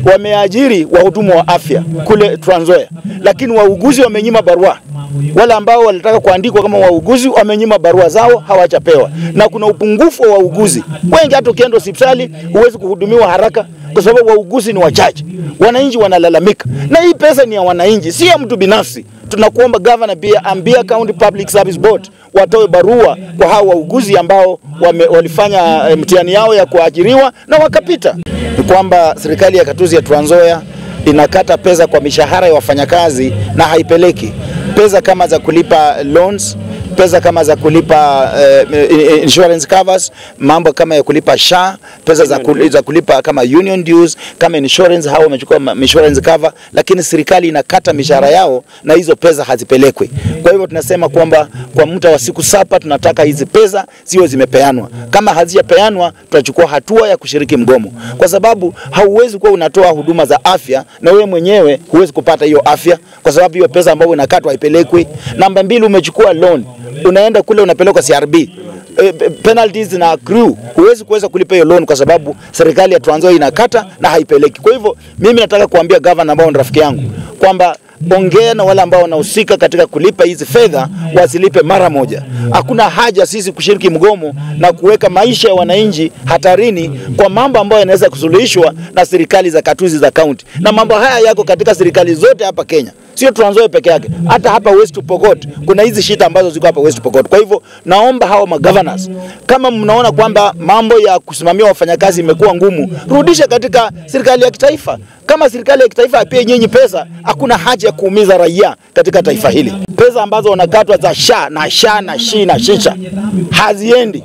wameajiri wahudumu wa afya kule Trans Nzoia, lakini wauguzi wamenyima barua. Wale ambao walitaka kuandikwa kama wauguzi wamenyima barua zao, hawajapewa. Na kuna upungufu wa wauguzi wengi, hata ukienda hospitali huwezi kuhudumiwa haraka kwa sababu wauguzi ni wachache. Wananchi wanalalamika, na hii pesa ni ya wananchi, si ya mtu binafsi. Tunakuomba governor pia ambia County Public Service Board watoe barua kwa hao wauguzi ambao walifanya mtihani yao ya kuajiriwa na wakapita. Ni kwamba serikali ya Gatuzi ya Trans Nzoia inakata pesa kwa mishahara ya wafanyakazi na haipeleki pesa kama za kulipa loans, pesa kama za kulipa insurance covers, mambo kama ya kulipa SHA, pesa za kulipa kama union dues, kama insurance, hao wamechukua insurance cover, lakini serikali inakata mishahara yao na hizo pesa hazipelekwi. Kwa hivyo tunasema kwamba kwa muda wa siku 7 tunataka hizi pesa ziwe zimepeanwa. Kama hazijapeanwa tutachukua hatua ya kushiriki mgomo, kwa sababu hauwezi kuwa unatoa huduma za afya na wewe mwenyewe huwezi kupata hiyo afya, kwa sababu hiyo pesa ambayo inakatwa haipelekwi. Namba 2, umechukua loan, unaenda kule unapeleka CRB, penalties na accrue, huwezi kuweza kulipa hiyo loan kwa sababu serikali ya Trans Nzoia inakata na haipeleki. Kwa hivyo mimi nataka kuambia governor ambao ni rafiki yangu kwamba ongea na wale ambao wanahusika katika kulipa hizi fedha, wasilipe mara moja. Hakuna haja sisi kushiriki mgomo na kuweka maisha ya wananchi hatarini kwa mambo ambayo yanaweza kusuluhishwa na serikali za gatuzi za county. Na mambo haya yako katika serikali zote hapa Kenya, sio Trans Nzoia peke yake. Hata hapa West Pokot kuna hizi shida ambazo ziko hapa West Pokot. Kwa hivyo naomba hao magovernors, kama mnaona kwamba mambo ya kusimamia wafanyakazi imekuwa ngumu, rudisha katika serikali ya kitaifa. Kama serikali ya kitaifa apie nyinyi pesa, hakuna haja ya kuumiza raia katika taifa hili. Pesa ambazo wanakatwa za SHA na SHI na shisha haziendi.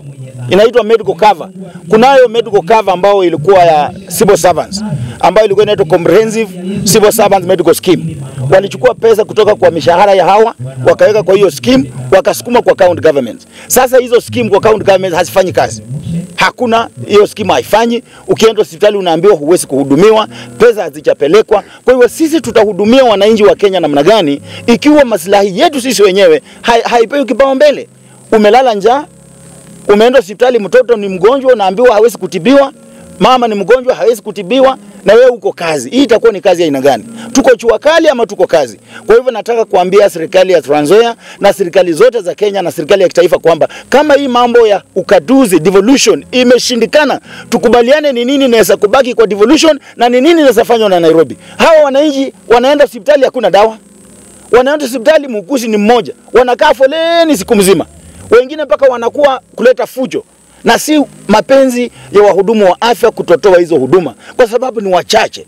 Inaitwa medical cover. Kunayo medical cover ambayo ilikuwa ya civil servants, ambayo ilikuwa inaitwa Comprehensive Civil Servants Medical Scheme. Walichukua pesa kutoka kwa mishahara ya hawa, wakaweka kwa hiyo scheme, wakasukuma kwa county government. Sasa hizo scheme kwa county government hazifanyi kazi. Hakuna, hiyo scheme haifanyi. Ukienda hospitali unaambiwa huwezi kuhudumiwa, pesa hazijapelekwa. Kwa hiyo sisi tutahudumia wananchi wa Kenya namna gani ikiwa maslahi yetu sisi wenyewe haipewi kipaumbele? Umelala njaa, umeenda hospitali, mtoto ni mgonjwa unaambiwa hawezi kutibiwa, mama ni mgonjwa hawezi kutibiwa, na wewe uko kazi. Hii itakuwa ni kazi ya aina gani? Tuko chua kali ama tuko kazi? Kwa hivyo nataka kuambia serikali ya Trans Nzoia na serikali zote za Kenya na serikali ya kitaifa kwamba kama hii mambo ya ukaduzi devolution imeshindikana, tukubaliane ni nini inaweza kubaki kwa devolution na ni nini inaweza fanywa na Nairobi. Hawa wananchi wanaenda hospitali hakuna dawa, wanaenda hospitali muuguzi ni mmoja, wanakaa foleni siku mzima, wengine mpaka wanakuwa kuleta fujo, na si mapenzi ya wahudumu wa afya kutotoa hizo huduma kwa sababu ni wachache.